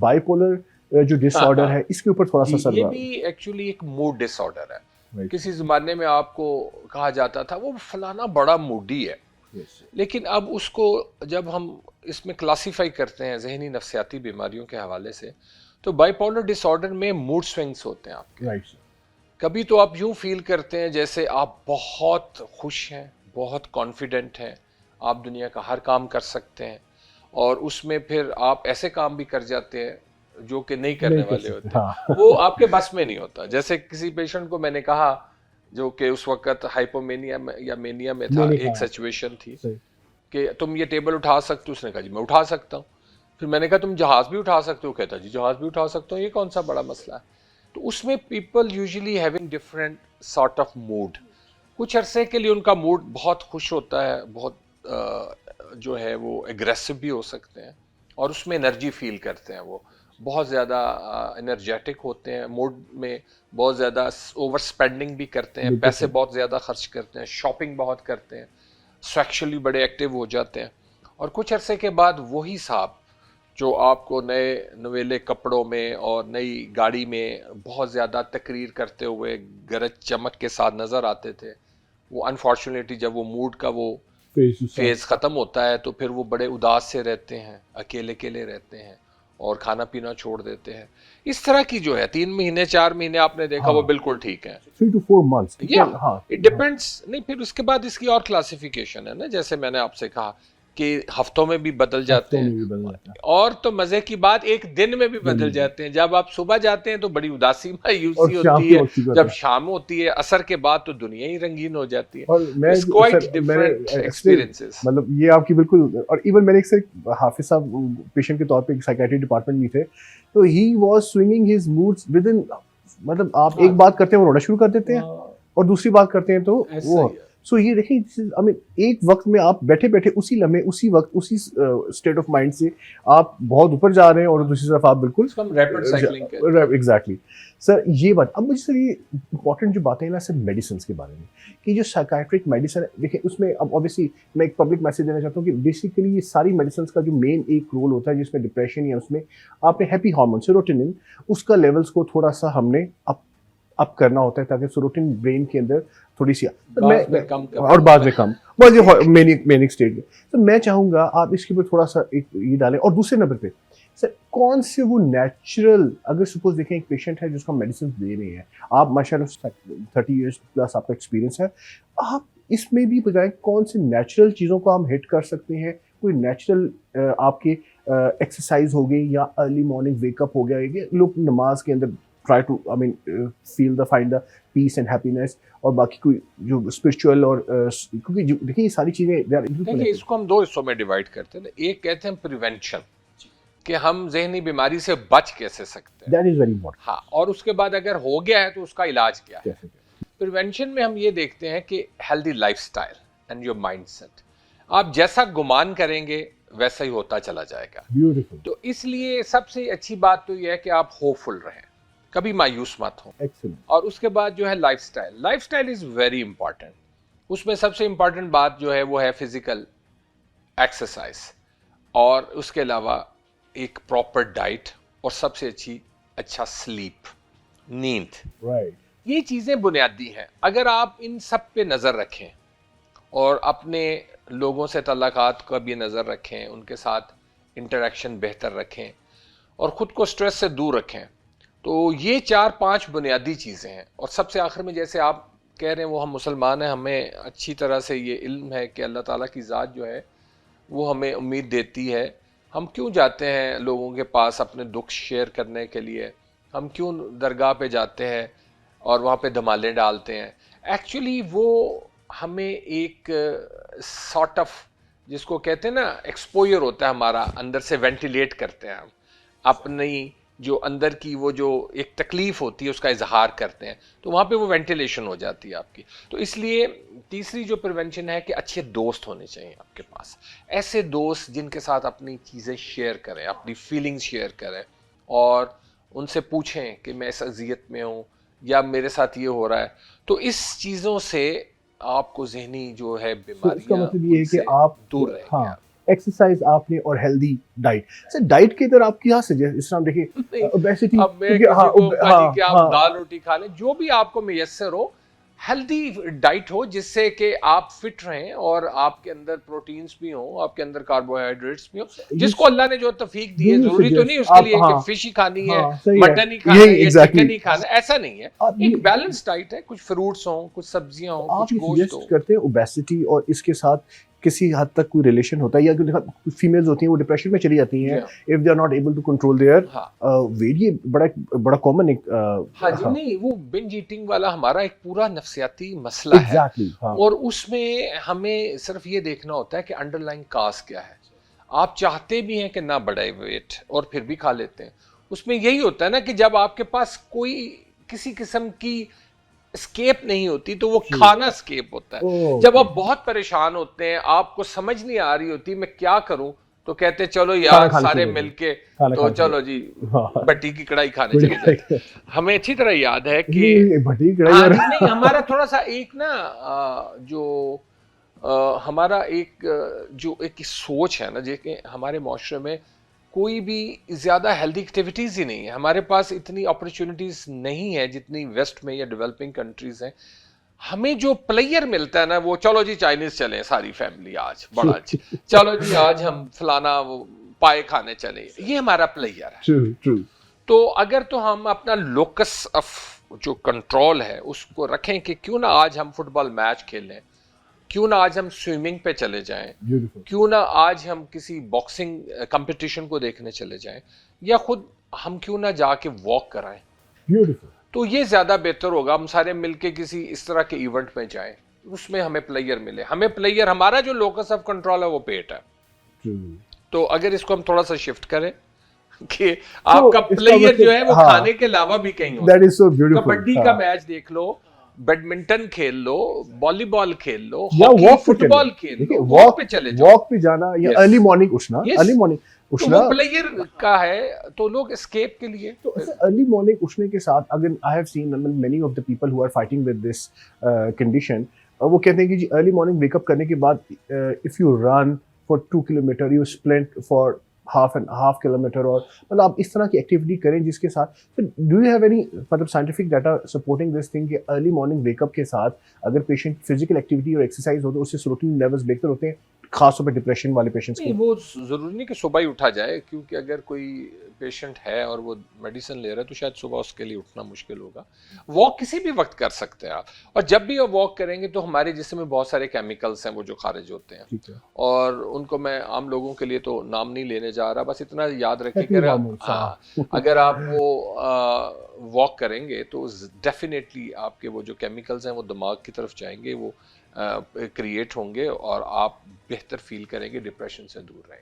Bipolar जो disorder है इसके ऊपर थोड़ा सा ये सर भी एक्चुअली एक मूड डिसऑर्डर है। Right. किसी ज़माने में आपको कहा जाता था वो फलाना बड़ा मूडी है, Yes. लेकिन अब उसको जब हम इसमें क्लासिफाई करते हैं जहनी नफ्सियाती बीमारियों के हवाले से, तो बाइपोलर डिसऑर्डर में मूड स्विंग्स होते हैं आपके। Right. कभी तो आप यूं फील करते हैं जैसे आप बहुत खुश हैं, बहुत कॉन्फिडेंट हैं, आप दुनिया का हर काम कर सकते हैं, और उसमें फिर आप ऐसे काम भी कर जाते हैं जो कि नहीं करने वाले होते हैं। हाँ. वो आपके बस में नहीं होता। जैसे किसी पेशेंट को मैंने कहा जो कि उस वक्त हाइपोमेनिया में या मेनिया में था, एक सिचुएशन थी कि तुम ये टेबल उठा सकते हो, उसने कहा जी मैं उठा सकता हूँ। फिर मैंने कहा तुम जहाज भी उठा सकते हो, कहता जी जहाज भी उठा सकता हूँ, ये कौन सा बड़ा मसला है। तो उसमें people usually having different sort of mood. कुछ अरसे के लिए उनका मूड बहुत खुश होता है, बहुत जो है वो एग्रेसिव भी हो सकते हैं, और उसमें एनर्जी फील करते हैं, वो बहुत ज़्यादा एनर्जेटिक होते हैं, मूड में बहुत ज़्यादा ओवर स्पेंडिंग भी करते हैं, पैसे बहुत ज़्यादा खर्च करते हैं, शॉपिंग बहुत करते हैं, सेक्सुअली बड़े एक्टिव हो जाते हैं। और कुछ अरसे के बाद वही साहब जो आपको नए नवेले कपड़ों में और नई गाड़ी में बहुत ज़्यादा तकरीर करते हुए गरज चमक के साथ नज़र आते थे, वो अनफॉर्चुनेटली जब वो मूड का वो फेज़ ख़त्म होता है तो फिर वो बड़े उदास से रहते हैं, अकेले अकेले रहते हैं और खाना पीना छोड़ देते हैं। इस तरह की जो है 3 महीने 4 महीने आपने देखा वो बिल्कुल ठीक है, 3 to 4 months. It depends. नहीं, फिर उसके बाद इसकी और क्लासिफिकेशन है ना, जैसे मैंने आपसे कहा कि हफ्तों में भी बदल जाते हैं, और तो मजे की बात एक दिन में भी बदल जाते हैं। जब आप सुबह जाते हैं तो बड़ी उदासी मायूसी होती है, जब शाम होती है असर के बाद तो दुनिया ही रंगीन हो जाती है। मतलब ये आपकी बिल्कुल। और इवन मैंने एक हाफिज साहब पेशेंट के तौर पे साइकियाट्री डिपार्टमेंट में थे, तो he was swinging his moods with in, मतलब आप एक बात करते हैं वो रोना शुरू कर देते हैं और दूसरी बात करते हैं तो वो। सो ये देखिए, आई मीन एक वक्त में आप बैठे बैठे उसी लम्हे उसी वक्त उसी स्टेट ऑफ माइंड से आप बहुत ऊपर जा रहे हैं और दूसरी तरफ आप बिल्कुल रैपिड साइक्लिंग। Exactly sir. ये बात अब मुझे सर ये इंपॉर्टेंट जो बातें हैं ना सर मेडिसिन के बारे में, कि जो साइकाइट्रिक मेडिसिन देखिए उसमें अब ऑब्वियसली मैं एक पब्लिक मैसेज देना चाहता हूँ कि बेसिकली ये सारी मेडिसिन का जो मेन एक रोल होता है जिसमें डिप्रेशन या उसमें आपने हैप्पी हार्मोन सेरोटोनिन उसका लेवल्स को थोड़ा सा हमने अप करना होता है ताकि सेरोटोनिन ब्रेन के अंदर थोड़ी सी और बाद में कम बस मेनिक स्टेट में। तो मैं चाहूँगा आप इसके ऊपर थोड़ा सा एक ये डालें। और दूसरे नंबर पे सर कौन से वो नेचुरल, अगर सपोज देखें एक पेशेंट है जिसको मेडिसिन दे रहे हैं, आप माशाल्लाह 30 इयर्स प्लस आपका एक्सपीरियंस है, आप इसमें भी बताएं कौन से नेचुरल चीज़ों को हम हिट कर सकते हैं। कोई नेचुरल आपके एक्सरसाइज हो गई या अर्ली मॉर्निंग वेकअप हो गया, लोग नमाज के अंदर try to find the peace and happiness, और बाकी कोई जो स्पिरिचुअल और क्योंकि देखिए ये सारी चीजें देखिए इसको हम दो हिस्सों में डिवाइड करते हैं। एक कहते हैं प्रिवेंशन, कि हम जहनी बीमारी से बच कैसे सकते हैं, that is very important। हाँ, और उसके बाद अगर हो गया है तो उसका इलाज क्या है। प्रिवेंशन में हम ये देखते हैं कि healthy lifestyle and your mindset, आप जैसा गुमान करेंगे वैसा ही होता चला जाएगा। Beautiful। तो इसलिए सबसे अच्छी बात तो यह है कि आप होपफुल रहें, कभी मायूस मत हो। और उसके बाद जो है लाइफस्टाइल इज वेरी इंपॉर्टेंट। उसमें सबसे इंपॉर्टेंट बात जो है वो है फिजिकल एक्सरसाइज, और उसके अलावा एक प्रॉपर डाइट, और सबसे अच्छा स्लीप, नींद। ये चीजें बुनियादी हैं। अगर आप इन सब पे नजर रखें और अपने लोगों से तल्लुकात को भी नजर रखें, उनके साथ इंटरेक्शन बेहतर रखें और खुद को स्ट्रेस से दूर रखें, तो ये 4-5 बुनियादी चीज़ें हैं। और सबसे आखिर में जैसे आप कह रहे हैं वो हम मुसलमान हैं, हमें अच्छी तरह से ये इल्म है कि अल्लाह ताला की ज़ात जो है वो हमें उम्मीद देती है। हम क्यों जाते हैं लोगों के पास अपने दुख शेयर करने के लिए, हम क्यों दरगाह पे जाते हैं और वहाँ पे धमालें डालते हैं। एक्चुअली वो हमें एक सॉर्ट ऑफ जिसको कहते हैं ना एक्सपोजर होता है हमारा, अंदर से वेंटिलेट करते हैं हम अपनी जो अंदर की वो जो एक तकलीफ होती है उसका इजहार करते हैं, तो वहाँ पे वो वेंटिलेशन हो जाती है आपकी। तो इसलिए तीसरी जो प्रिवेंशन है कि अच्छे दोस्त होने चाहिए आपके पास, ऐसे दोस्त जिनके साथ अपनी चीज़ें शेयर करें, अपनी फीलिंग्स शेयर करें और उनसे पूछें कि मैं इस अजियत में हूँ या मेरे साथ ये हो रहा है। तो इस चीज़ों से आपको जहनी जो है बीमारियां मतलब ये है कि आप दूर रहेंगे। हाँ, एक्सरसाइज आपने और हेल्दी डाइट। सर डाइट के इधर आप क्या सजेस्ट, इस तरह देखिए नहीं, ओबेसिटी, अब मैं किसी को कहूंगा जी कि आप दाल रोटी खा लें, जो भी आपको मैसर हो, हेल्दी डाइट हो जिससे कि आप फिट रहें और आपके अंदर प्रोटीन्स भी हो, आपके अंदर कार्बोहाइड्रेट्स भी हो, जिसको अल्लाह ने जो तौफीक दी है। जरूरी तो नहीं उसके लिए कि फिश ही खानी है, मटन ही खाना है या चिकन ही खाना है, ऐसा नहीं है। एक बैलेंस डाइट है, कुछ फ्रूट्स हो, कुछ सब्जियां हो, कुछ गोश्त हो। करते हैं ओबेसिटी और इसके साथ किसी हद तक कोई रिलेशन होता है, या कुछ फीमेल्स होती हैं वो डिप्रेशन में चली जाती हैं if they are not able to control their weight, ये बड़ा कॉमन एक हाँ जी, नहीं वो बिंज ईटिंग वाला हमारा एक पूरा नफ्सियाती मसला है। और उसमें हमें सिर्फ ये देखना होता है कि अंडरलाइंग काज क्या है। आप चाहते भी हैं कि ना बढ़े वेट और फिर भी खा लेते हैं। उसमें यही होता है ना कि जब आपके पास कोई किसी किस्म की स्केप नहीं होती तो वो खाना स्केप होता है। जब आप बहुत परेशान होते हैं, आपको समझ नहीं आ रही होती मैं क्या करूं, तो कहते चलो यार सारे मिलके तो चलो जी भट्टी की कढ़ाई खाने चले जाए। हमें अच्छी तरह याद है कि भट्टी की कढ़ाई नहीं, हमारा थोड़ा सा एक ना जो हमारा एक जो एक सोच है ना, जो हमारे माशरे में कोई भी ज्यादा हेल्दी एक्टिविटीज ही नहीं है। हमारे पास इतनी अपॉर्चुनिटीज नहीं है जितनी वेस्ट में या डेवलपिंग कंट्रीज हैं। हमें जो प्लेयर मिलता है ना, वो चलो जी चाइनीज चले सारी फैमिली आज बड़ा अच्छी, चलो जी आज हम फलाना वो पाए खाने चले, ये हमारा प्लेयर है। तो अगर तो हम अपना लोकस ऑफ जो कंट्रोल है उसको रखें कि क्यों ना आज हम फुटबॉल मैच खेलें, क्यों ना आज हम स्विमिंग पे चले जाएं, क्यों ना आज हम किसी बॉक्सिंग कंपटीशन को देखने चले जाएं, या खुद हम क्यों ना जाके वॉक कराएं। तो ये ज्यादा बेहतर होगा। हम सारे मिलके किसी इस तरह के इवेंट में जाएं, उसमें हमें प्लेयर मिले। हमें प्लेयर, हमारा जो लोकस ऑफ कंट्रोल है वो पेट है। तो अगर इसको हम थोड़ा सा शिफ्ट करें कि आपका प्लेयर जो है वो खाने के अलावा भी कहीं हो, कबड्डी का मैच देख लो, बैडमिंटन खेल लो, वॉलीबॉल खेल लो, हॉकी फुटबॉल खेल लो, वॉक पे चले जाओ, वॉक पे जाना, या अर्ली मॉर्निंग उठना, अर्ली मॉर्निंग उठना, तो प्लेयर का है तो लोग एस्केप के लिए। तो अर्ली मॉर्निंग उठने के साथ अगर I have seen many of the people who are fighting with this condition, वो कहते हैं कि जी अर्ली मॉर्निंग वेकअप करने के बाद if you run for 2 kilometre, you splint for half kilometre, और मतलब आप इस तरह की एक्टिविटी करें जिसके साथ। डू यू हैव एनी मतलब scientific data supporting this thing कि अर्ली मॉर्निंग वेकअप के साथ अगर पेशेंट फिजिकल एक्टिविटी और एक्सरसाइज हो तो उससे सेरोटोनिन लेवल्स बेहतर होते हैं, खासतौर पर डिप्रेशन वाले पेशेंट्स के? वो जरूरी नहीं कि सुबह ही उठा जाए, क्योंकि अगर कोई पेशेंट है और वो मेडिसिन ले रहा है तो शायद सुबह उसके लिए उठना मुश्किल होगा। वॉक किसी भी वक्त कर सकते हैं आप, और जब भी आप वॉक करेंगे तो हमारे जिस्म में बहुत सारे केमिकल्स हैं वो जो खारिज होते हैं, और उनको मैं आम लोगों के लिए तो नाम नहीं लेने जा रहा, बस इतना याद रखिए कि अगर आप वो वॉक करेंगे तो डेफिनेटली आपके वो जो केमिकल्स हैं वो दिमाग की तरफ जाएंगे, वो क्रिएट होंगे और आप बेहतर फील करेंगे, डिप्रेशन से दूर रहेंगे।